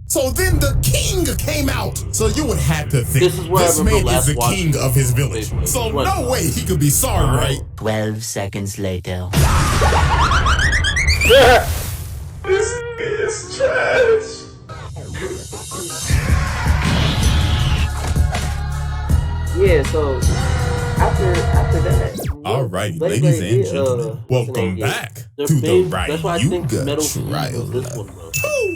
So then the king came out. So you would have to think this man is the king of his village. So no way he could be sorry, right? 12 seconds later. This is trash. Yeah, so after that. All right, ladies and gentlemen, welcome back to the RYUGA trial.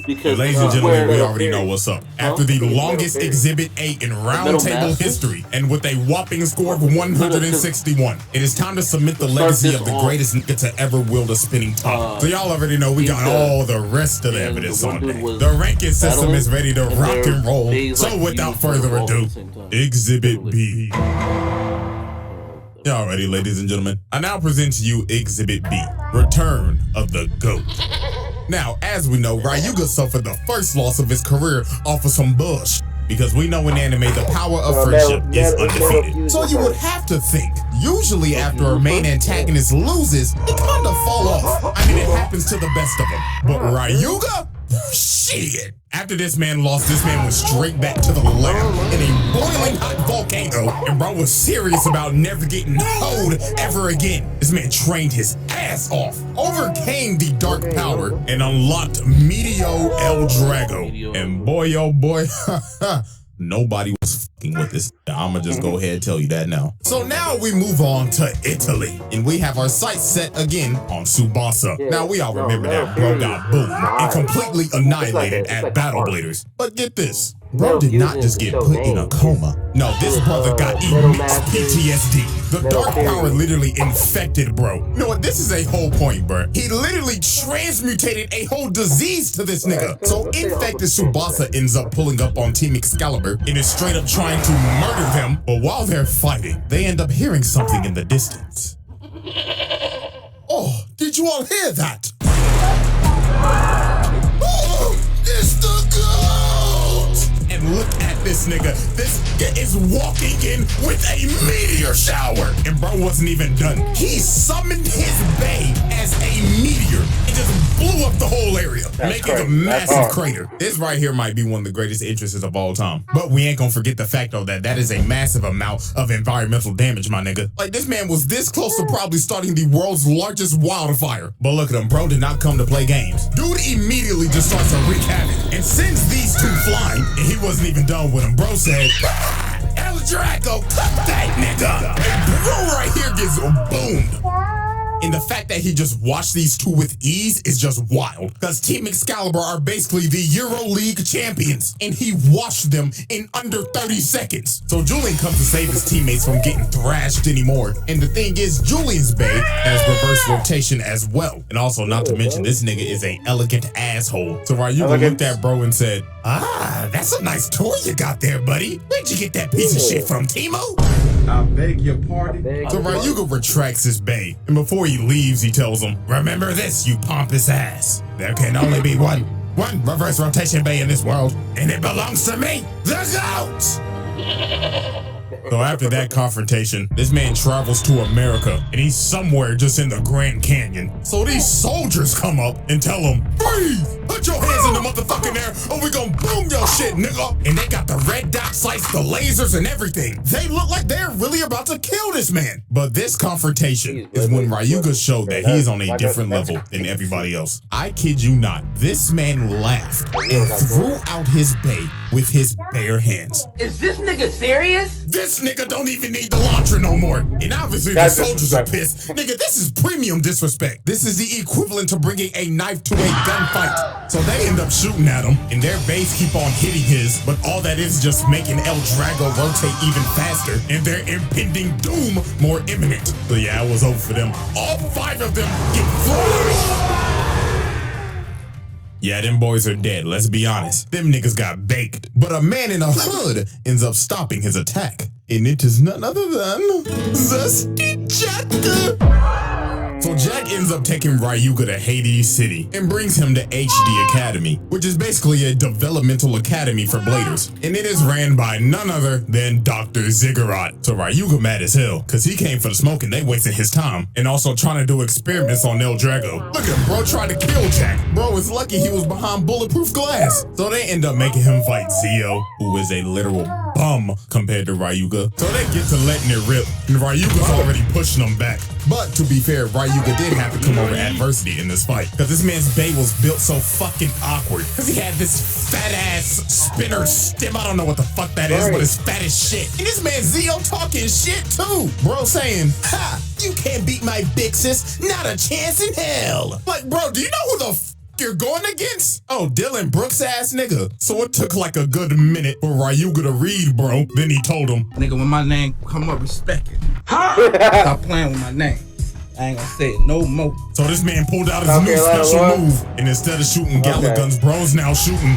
Because, ladies and gentlemen, we already know what's up. After the longest Exhibit 8 in roundtable history, and with a whopping score of 161, it is time to cement the legacy of the greatest nigga to ever wield a spinning top. So y'all already know we got all the rest of the evidence on deck. The ranking system is ready to rock and roll. So without further ado, Exhibit B. Alrighty, ladies and gentlemen, I now present to you Exhibit B, Return of the GOAT. Now, as we know, RYUGA suffered the first loss of his career off of some bullshit. Because we know in anime, the power of friendship is undefeated. So you would have to think, usually after a main antagonist loses, they kind of fall off. I mean, it happens to the best of them. But RYUGA? Shit. After this man lost, this man went straight back to the lab in a boiling hot volcano, and bro was serious about never getting hoed ever again. This man trained his ass off, overcame the dark power, and unlocked Medio El Drago. And boy, oh boy, nobody was fucking with this. I'ma just go ahead and tell you that now. So now we move on to Italy, and we have our sights set again on Tsubasa. Now we all remember that bro got boomed and completely annihilated at Battle Bladers. But get this, bro did not just get put in a coma. No, this brother got immense PTSD. The dark power literally infected bro. You know what? This is a whole point, bro. He literally transmutated a whole disease to this nigga. So infected Tsubasa ends up pulling up on Team Excalibur and is straight up trying to murder them. But while they're fighting, they end up hearing something in the distance. Oh, did you all hear that? Oh, it's the GOAT! And look at this nigga. This nigga is walking in with a meteor shower. And bro wasn't even done. He summoned his bay as a meteor and just blew up the whole area, making a massive crater. This right here might be one of the greatest entrances of all time. But we ain't gonna forget the fact though that is a massive amount of environmental damage, my nigga. Like this man was this close to probably starting the world's largest wildfire. But look at him, bro did not come to play games. Dude immediately just starts to wreak havoc and sends these two flying, and he wasn't even done with him. Bro said, El Draco, cut that nigga. And bro right here gets boomed. And the fact that he just watched these two with ease is just wild. Because Team Excalibur are basically the Euro League champions. And he washed them in under 30 seconds. So Julian comes to save his teammates from getting thrashed anymore. And the thing is, Julian's bay has reverse rotation as well. And also, not to mention, this nigga is an elegant asshole. So RYUGA looked at bro and said, ah, that's a nice toy you got there, buddy. Where'd you get that piece of shit from, Timo? I beg your pardon. So RYUGA retracts his bay, and before he leaves, he tells him, remember this, you pompous ass. There can only be one reverse rotation bay in this world, and it belongs to me, the GOAT! So after that confrontation, this man travels to America, and he's somewhere just in the Grand Canyon. So these soldiers come up and tell him, breathe! Put your hands in the motherfucking air, or we gon' boom your shit, nigga! And they got the red dot sights, the lasers, and everything. They look like they're really about to kill this man. But this confrontation is when RYUGA showed that he's on a different level than everybody else. I kid you not, this man laughed and threw out his bay with his bare hands. Is this nigga serious? This nigga don't even need the launcher no more. And obviously the soldiers are pissed. Nigga, this is premium disrespect. This is the equivalent to bringing a knife to a gunfight. So they end up shooting at him, and their base keep on hitting his, but all that is just making El Drago rotate even faster, and their impending doom more imminent. So yeah, it was over for them. All 5 of them get flushed. Yeah, them boys are dead, let's be honest. Them niggas got baked. But a man in a hood ends up stopping his attack. And it is none other than the Cjdachamp. So Jack ends up taking Ryuga to Hades City and brings him to HD Academy, which is basically a developmental academy for bladers. And it is ran by none other than Dr. Ziggurat. So Ryuga mad as hell, cause he came for the smoke and they wasting his time. And also trying to do experiments on El Drago. Look at bro tried to kill Jack. Bro is lucky he was behind bulletproof glass. So they end up making him fight Zio, who is a literal bum compared to Ryuga. So they get to letting it rip, and Ryuga's already pushing them back. But to be fair, Ryuga did have to come over adversity in this fight, because this man's bay was built so fucking awkward. Because he had this fat ass spinner stem. I don't know what the fuck that is, but it's fat as shit. And this man Zio talking shit too. Bro saying, ha, you can't beat my big sis, not a chance in hell. Like, bro, do you know who the f you're going against? Oh, Dylan Brooks ass nigga. So it took like a good minute for Ryuga to read, bro. Then he told him, nigga, when my name come up, respect it. Stop playing with my name. I ain't gonna say it no more. So this man pulled out his new special move, and instead of shooting Gala guns, bro's now shooting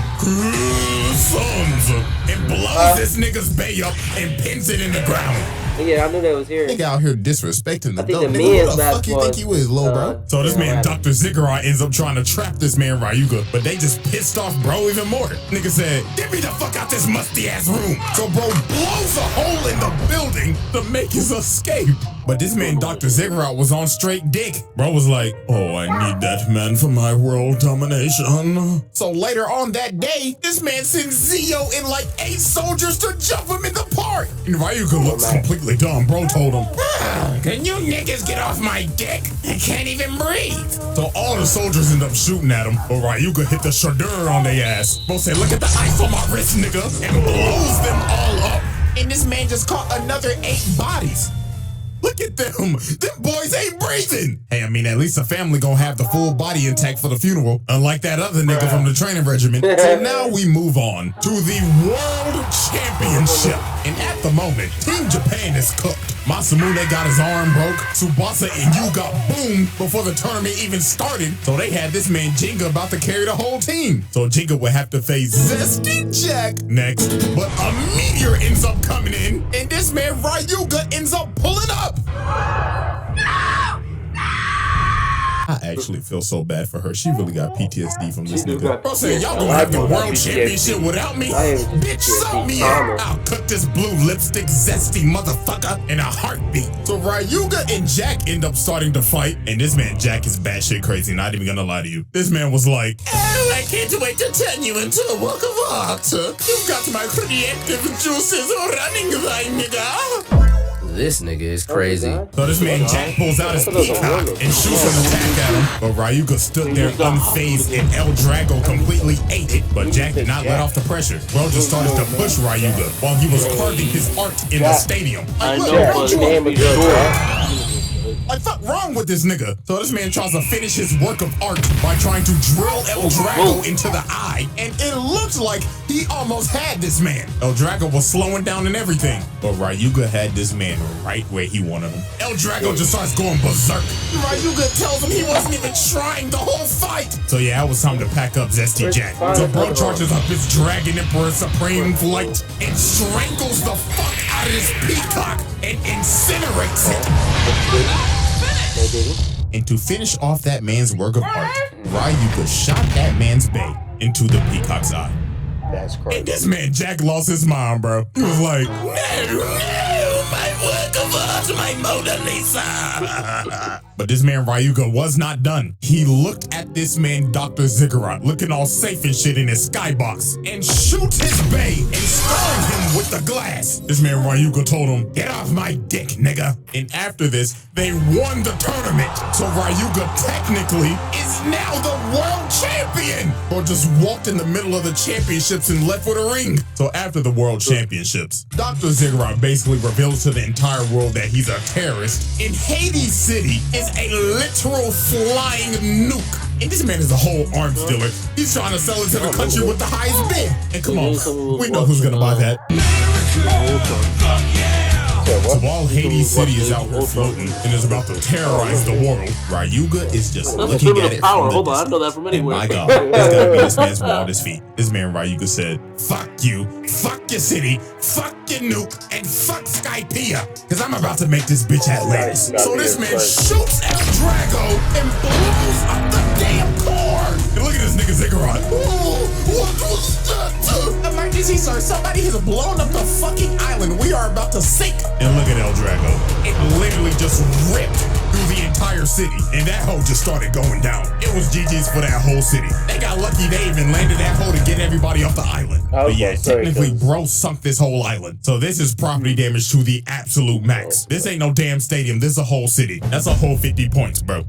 sons and blows this nigga's bay up and pins it in the ground. Yeah, I knew that was here. Nigga out here disrespecting the I think dope. the Nigga, men's who the fuck you think you is, little bro? So this man, Dr. Ziggurat, ends up trying to trap this man Ryuga, but they just pissed off bro even more. Nigga said, get me the fuck out this musty ass room. So bro blows a hole in the building to make his escape. But this man, Dr. Ziggurat, was on straight dick. Bro was like, oh, I need that man for my world domination. So later on that day, this man sends Zio and like 8 soldiers to jump him in the park. And Ryuga looks completely dumb. Bro told him, can you niggas get off my dick? I can't even breathe. So all the soldiers end up shooting at him, but Ryuga hit the shadur on their ass. Bro said, look at the ice on my wrist, nigga, and blows them all up. And this man just caught another 8 bodies. Look at them. Them boys ain't breathing. Hey, I mean, at least the family gonna have the full body intact for the funeral, unlike that other nigga from the training regiment. So now we move on to the World Championship. And at the moment, Team Japan is cooked. Masamune got his arm broke. Tsubasa and Yu got boomed before the tournament even started. So they had this man Jinga about to carry the whole team. So Jinga would have to face Zesty Jack next. But a meteor ends up coming in, and this man Ryuga ends up pulling up. I actually feel so bad for her. She really got PTSD from this nigga. Bro said, y'all gonna have the world championship without me? Bitch, suck me out. I'll cook this blue lipstick zesty motherfucker in a heartbeat. So Ryuga and Jack end up starting to fight. And this man Jack is batshit crazy, not even gonna lie to you. This man was like, oh, I can't wait to turn you into a work of art. You've got my creative juices running, thy nigga. This nigga is crazy. So this man Jack pulls out his peacock and shoots an attack at him, but Ryuga stood there unfazed and El Drago completely ate it, but Jack did not let off the pressure. Bro just started to push Ryuga while he was carving his art in the stadium. Like, like, fuck wrong with this nigga? So this man tries to finish his work of art by trying to drill El Drago into the eye, and it looks like he almost had this man. El Drago was slowing down and everything, but Ryuga had this man right where he wanted him. El Drago just starts going berserk. Ryuga tells him he wasn't even trying the whole fight. So yeah, it was time to pack up Zesty Jack. So bro charges up his Dragon Emperor Supreme Flight and strangles the fuck out of his peacock and incinerates it. And to finish off that man's work of art, Ryuga shot that man's bay into the peacock's eye. That's crazy. And this man Jack lost his mind, bro. He was like, no, my work of art, my Mona Lisa. But this man Ryuga was not done. He looked at this man Dr. Ziggurat, looking all safe and shit in his skybox, and shoots his bay and scarring him with the glass. This man Ryuga told him, get off my dick, nigga. And after this, they won the tournament. So Ryuga technically is now the world champion. Or just walked in the middle of the championships and left with a ring. So after the world championships, Dr. Ziggurat basically reveals to the entire world that he's a terrorist. And Hades City is a literal flying nuke. And this man is a whole arms dealer. He's trying to sell it to the country with the highest bid. And come on, we know who's gonna buy that. So So while Hades City is out here floating and is about to terrorize the world, RYUGA is just looking at it power. from Hold the on, I know that from anywhere. My God, this gotta be this man's wildest feat. This man RYUGA said, "Fuck you, fuck your city, fuck your nuke, and fuck Skypea, cause I'm about to make this bitch Atlantis." So this man shoots El Drago and blows up the damn core. And look at this nigga Ziggurat. What was that? Emergency, sir. Somebody has blown up the fucking island. We are about to sink. And look at El Drago. It literally just ripped through the entire city. And that hoe just started going down. It was GG's for that whole city. They got lucky they even landed that hoe to get everybody off the island. But yeah, technically, bro sunk this whole island. So this is property damage to the absolute max. This ain't no damn stadium. This is a whole city. That's a whole 50 points, bro.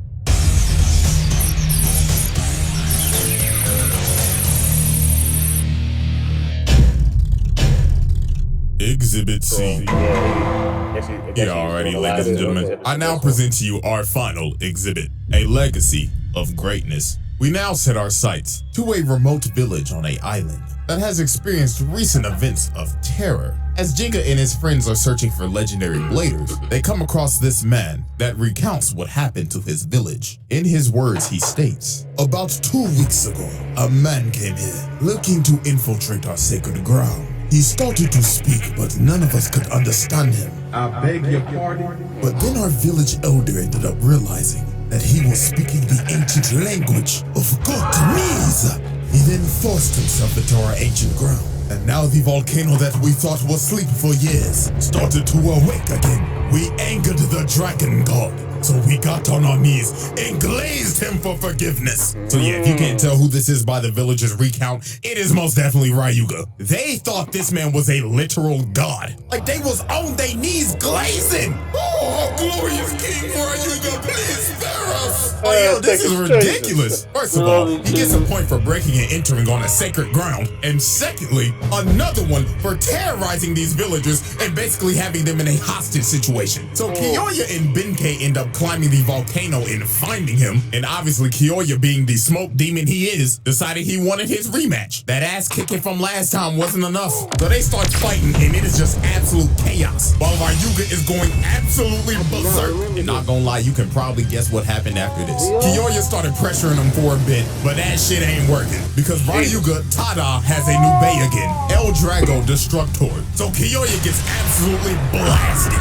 Exhibit C. Yeah, already, ladies and gentlemen. I now present to you our final exhibit, a legacy of greatness. We now set our sights to a remote village on an island that has experienced recent events of terror. As Jenga and his friends are searching for legendary bladers, they come across this man that recounts what happened to his village. In his words, he states, "About 2 weeks ago, a man came here looking to infiltrate our sacred ground. He started to speak, but none of us could understand him. I beg your pardon. But then our village elder ended up realizing that he was speaking the ancient language of Gotamese. He then forced himself into our ancient ground. And now the volcano that we thought was asleep for years started to awake again. We angered the dragon god. So we got on our knees and glazed him for forgiveness." So yeah, if you can't tell who this is by the villagers' recount, it is most definitely RYUGA. They thought this man was a literal god. Like they was on their knees glazing. "Oh, glorious King RYUGA, please spare us." Oh, yo, this is ridiculous. First of all, he gets a point for breaking and entering on a sacred ground. And secondly, another one for terrorizing these villagers and basically having them in a hostage situation. So Kiyoya and Benkei end up climbing the volcano and finding him. And obviously Kiyoya, being the smoke demon he is, decided he wanted his rematch. That ass kicking from last time wasn't enough. So they start fighting and it is just absolute chaos. While RYUGA is going absolutely berserk. And not gonna lie, you can probably guess what happened after this. Kiyoya started pressuring him for a bit, but that shit ain't working. Because RYUGA Tada has a new bay again, El Drago Destructor. So Kiyoya gets absolutely blasted.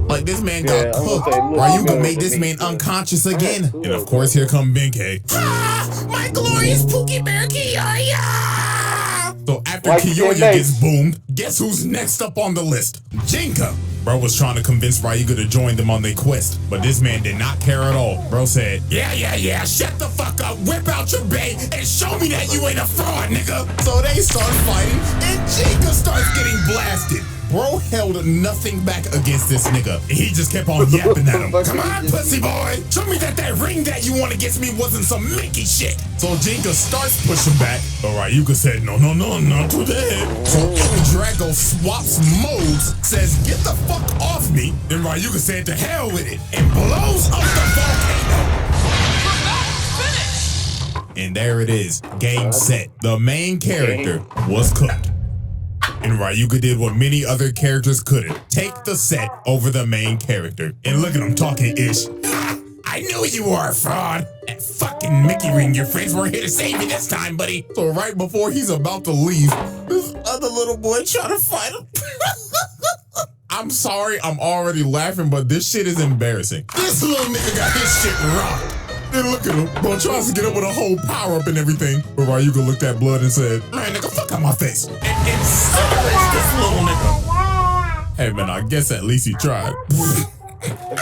Like this man got cooked. RYUGA made this man unconscious again. And of course here come Benkei. "Ah, my glorious Pookie Bear Kiyoya!" So after Kiyoya gets boomed, guess who's next up on the list? Jenga. Bro was trying to convince RYUGA to join them on their quest, but this man did not care at all. Bro said, yeah, shut the fuck up, whip out your bay, and show me that you ain't a fraud, nigga. So they start fighting, and Jenga starts getting blasted. Bro held nothing back against this nigga. And he just kept on yapping at him. "Come on, pussy boy. Show me that ring that you want against me wasn't some Mickey shit." So Jenga starts pushing back. But RYUGA said, no, not today. So El Drago swaps modes, says, "Get the fuck off me." Then RYUGA said, "To hell with it," and blows up the volcano. And there it is. Game set. The main character was cooked. And RYUGA did what many other characters couldn't. Take the set over the main character. And look at him talking ish. "I knew you were a fraud. That fucking Mickey ring, your friends weren't here to save you this time, buddy." So right before he's about to leave, this other little boy trying to fight him. I'm sorry, I'm already laughing, but this shit is embarrassing. This little nigga got his shit rocked. Then look at him, bro tries to get up with a whole power up and everything. But RYUGA looked at blood and said, "Man, nigga, fuck out my face." And incinerates this little nigga. Hey man, I guess at least he tried.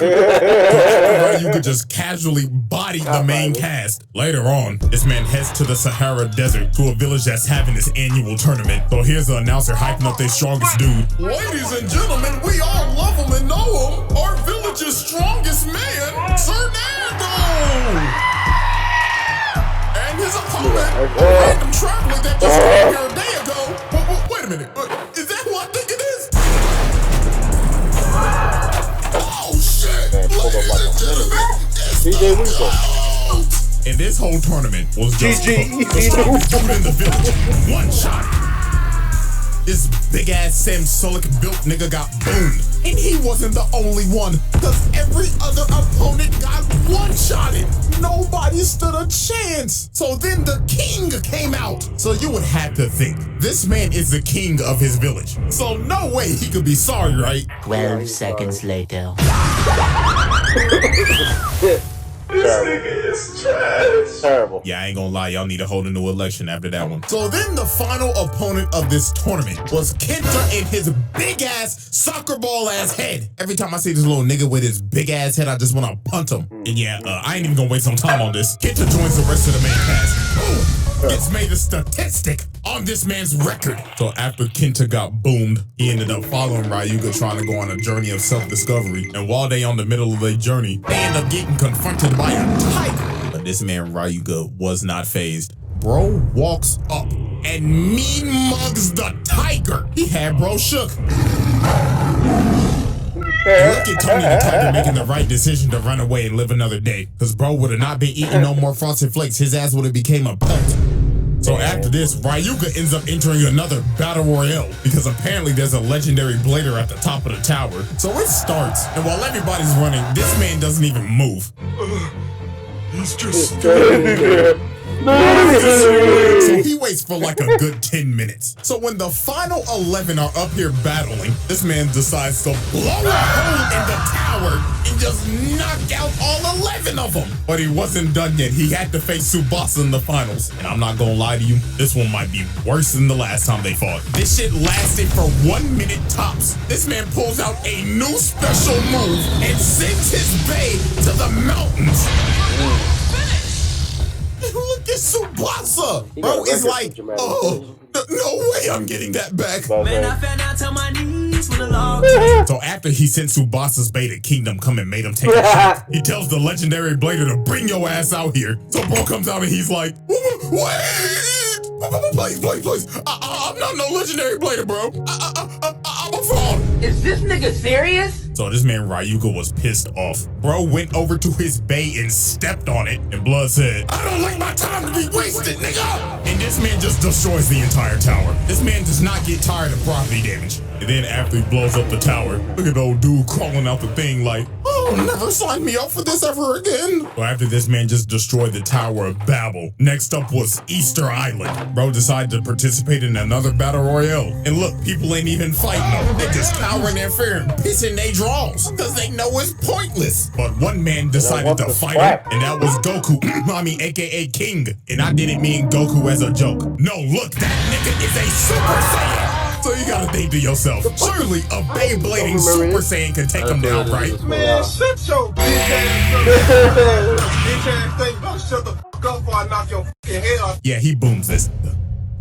RYUGA just casually bodied the main cast. Later on, this man heads to the Sahara Desert to a village that's having this annual tournament. So here's the announcer hyping up their strongest dude. "Ladies and gentlemen, we all love him and know him. Our village's strongest man, Sir Nando! And his opponent, a random traveler that just came here a day ago." Wait a minute, is that who I think it is? Oh shit! Ladies and gentlemen, and this whole tournament was just the strongest dude in the village. One shot. this big ass Samsung built nigga got boomed. And he wasn't the only one, cause every other opponent got one-shotted. Nobody stood a chance. So then the king came out. So you would have to think, this man is the king of his village. So no way he could be sorry, right? 12 seconds later. This nigga is trash. Terrible. Yeah, I ain't gonna lie, y'all need to hold a new election after that one. So then the final opponent of this tournament was Kenta and his big ass soccer ball ass head. Every time I see this little nigga with his big ass head, I just wanna punt him. And yeah, I ain't even gonna waste some time on this. Kenta joins the rest of the main cast. Boom! Gets made a statistic on this man's record. So after Kenta got boomed, he ended up following Ryuga trying to go on a journey of self-discovery. And while they on the middle of their journey, they end up getting confronted by a tiger. But this man Ryuga was not phased. Bro walks up and mean mugs the tiger. He had bro shook. And look at Tony the Tiger making the right decision to run away and live another day. Cause bro would have not been eating no more Frosted Flakes. His ass would have became a pelt. So after this, Ryuga ends up entering another battle royale because apparently there's a legendary blader at the top of the tower. So it starts, and while everybody's running, this man doesn't even move. He's just standing there. So he waits for like a good 10 minutes. So when the final 11 are up here battling, this man decides to blow a hole in the tower and just knock out all 11 of them. But he wasn't done yet. He had to face Tsubasa in the finals. And I'm not gonna lie to you, this one might be worse than the last time they fought. This shit lasted for 1 minute tops. This man pulls out a new special move and sends his bae to the mountains. Look at Tsubasa! Bro, it's like, oh, no way I'm getting that back. Man, I fell down to my knees with a log. So after he sent Tsubasa's bae to Kingdom Come and made him take a shot, he tells the legendary blader to bring your ass out here. So bro comes out and he's like, wait! Please. I'm not no legendary blader, bro. I'm a fraud. Is this nigga serious? So this man Ryuga was pissed off. Bro went over to his bae and stepped on it, and Blood said, I don't like my time to be wasted, nigga! And this man just destroys the entire tower. This man does not get tired of property damage. And then after he blows up the tower, look at the old dude crawling out the thing like, oh, never sign me up for this ever again. So after this man just destroyed the Tower of Babel, next up was Easter Island. Bro decided to participate in another battle royale. And look, people ain't even fighting them. They just cowering their fear and pissing their draws because they know it's pointless. But one man decided to fight him, and that was Goku, aka King. And I didn't mean Goku as a joke. No, look, that nigga is a Super Saiyan. So you gotta think to yourself, surely a Beyblading Super Saiyan can take him down, right? Man, shut your bitch ass up. Bitch ass thing, better shut the fuck up before I knock your fucking head off. Yeah, he booms this.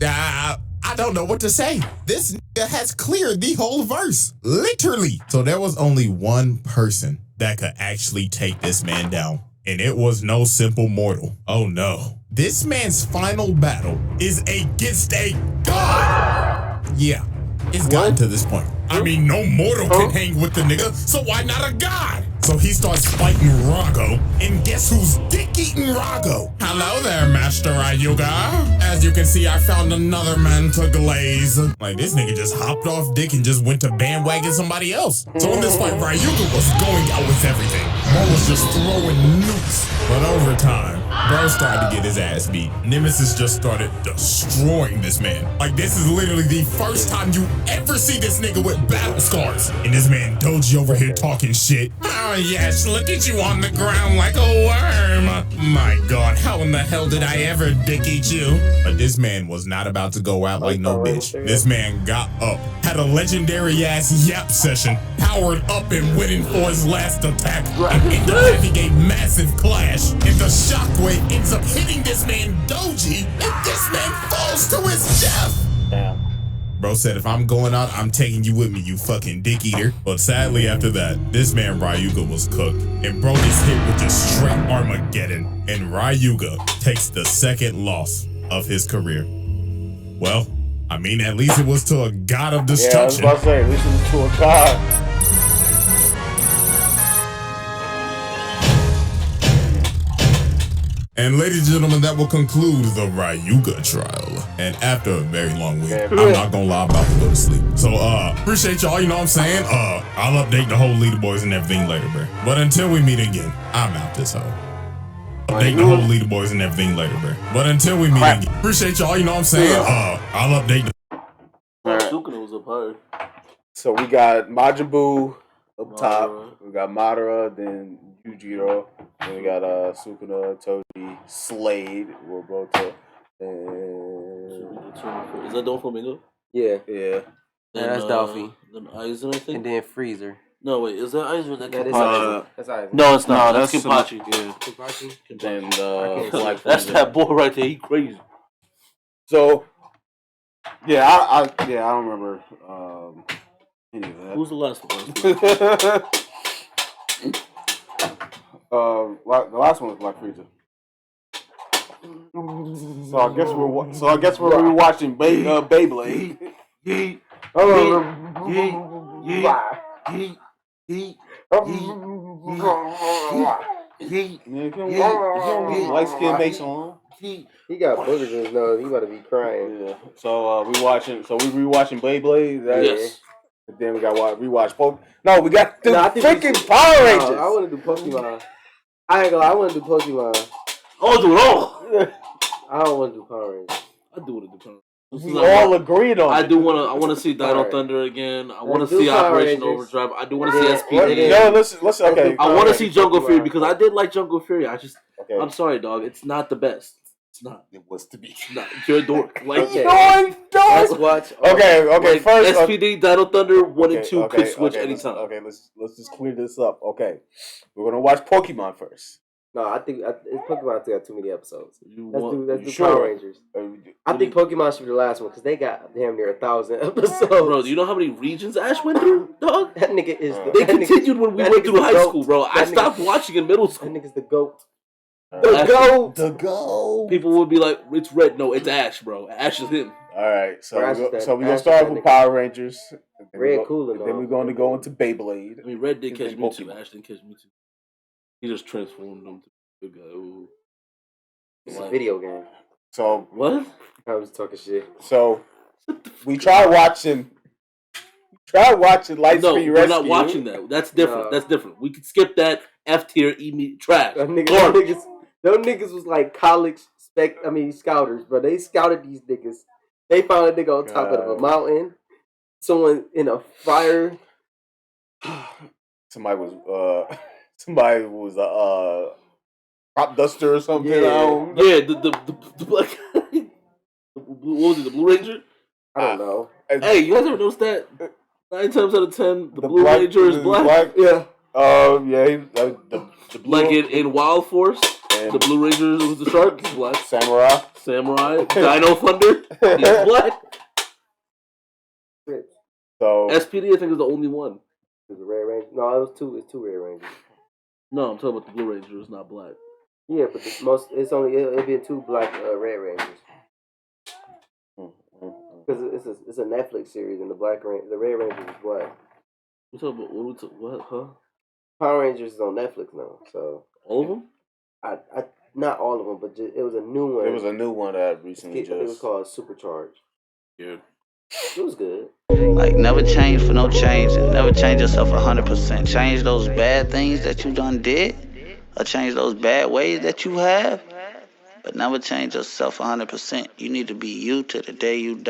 I don't know what to say. This nigga has cleared the whole verse. Literally. So there was only one person that could actually take this man down. And it was no simple mortal. Oh no. This man's final battle is against a god. Yeah, it's gotten to this point. I mean, no mortal can hang with the nigga, so why not a god? So he starts fighting Rago, and guess who's dick-eating Rago? Hello there, Master Ryuga. As you can see, I found another man to glaze. Like, this nigga just hopped off dick and just went to bandwagon somebody else. So in this fight, Ryuga was going out with everything. Bro was just throwing nukes. But over time, bro started to get his ass beat. Nemesis just started destroying this man. Like, this is literally the first time you ever see this nigga with battle scars. And this man Doji over here talking shit. Oh yes, look at you on the ground like a worm. My god, how in the hell did I ever dick eat you? But this man was not about to go out like no bitch. This man got up, had a legendary ass yap session, powered up and went in for his last attack, and ended up having a massive clash. And the shockwave ends up hitting this man Doji, and this man falls to his death. Damn. Bro said, if I'm going out, I'm taking you with me, you fucking dick eater. But sadly after that, this man Ryuga was cooked. And bro gets hit with just straight Armageddon. And Ryuga takes the second loss of his career. Well, I mean, at least it was to a god of destruction. Yeah, I was about to say, at least it was to a god. And ladies and gentlemen, that will conclude the RYUGA trial. And after a very long week, I'm not gonna lie, I'm about to go to sleep. So appreciate y'all, you know what I'm saying? I'll update the whole leaderboards and everything later, bro. But until we meet again, I'm out this hoe. Update the whole leaderboards and everything later, bro. But until we meet again, appreciate y'all, you know what I'm saying? I'll update the Sukuna was up higher. So we got Majin Buu up top. We got Madara, then Yujiro. Then we got Sukuna, Toji, Slade, Roboto, and Is that Doflamingo? Yeah. yeah. That's Dolphy. Then Aizen, I think. And then Freezer. No, wait, is that Aizen? That is Aizen. That's Aizen. No, it's not. No, that's that's Kenpachi. Yeah. Kenpachi? And Black That's Freezer. that boy right there. He crazy. So yeah, I don't remember any of that. Who's the last one? The last one was Black Freezer. So I guess we're rewatching Beyblade. Yeet. Light skin Mason. He got boogers in his nose. He about to be crying. Yeah. So we rewatching Beyblade. Yes. And then we got rewatch Pokemon. No, we got the I think freaking Power Rangers. I want to do Pokemon. I ain't gonna lie, I want to do Pokemon. I'll do it all. I don't want to do Power Rangers. I do want to do Power Rangers. We all agreed on. I want to see Dino Thunder again. I want to see Power Operation Rangers. Overdrive. I do want to see SPD. No, listen. Okay. I want to see Jungle Fury because I did like Jungle Fury. Okay. I'm sorry, dog. It's not the best. It's not. It was to be. It's not. You're a dork. Like, Okay. Let's watch. Okay. like, First, SPD, Dino Thunder 1 and 2 could switch anytime. Let's just clear this up. Okay, we're gonna watch Pokemon first. No, I think Pokemon still got too many episodes. Let's do sure? Power Rangers. I think Pokemon should be the last one because they got damn near 1,000 episodes. Bro, do you know how many regions Ash went through, dog? That nigga is. They continued when we went through high school, bro. I stopped watching in middle school. That nigga's the GOAT. The GOAT. People would be like, "It's Red." No, it's Ash, bro. Ash is him. All right, so Ash we're is gonna start with Power Rangers. Red cool and all. Then we're going to go into Beyblade. I mean, Red did catch And me then too. Ash didn't catch me too. He just transformed him to a good guy. Ooh. It's a video game. So What? I was talking shit. So we tried watching Lightspeed No, Rescue. we're not watching that. That's different. No. That's different. We could skip that F tier trash. Them Garbage. niggas was like college scouters, bro. They scouted these niggas. They found a nigga on top of a mountain. Someone in a fire. Somebody was a crop duster or something. Yeah. Yeah, the black guy. What was it? The Blue Ranger? I don't know. Hey, you guys ever noticed that? 9 times out of 10, the Blue black- Ranger is black. Yeah. Yeah. The blue, Like in Wild Force, and the Blue Ranger was the shark. He's black. Samurai. Samurai, Dino Thunder, he's black. So SPD, I think, is the only one. Is it Red Ranger? No, it was two. It's two Red Rangers. No, I'm talking about the Blue Ranger. It's not black. Yeah, but it'll be two black Red Rangers. Because it's a Netflix series, and the Red Ranger is black. We talking about what? Huh? Power Rangers is on Netflix now, so All of them? I not all of them, but it was a new one. there was a new one that recently It was called Supercharged. Yeah. It was good. Like, never change for no change. And never change yourself 100%. Change those bad things that you done did, or change those bad ways that you have, but never change yourself 100%. You need to be you to the day you die.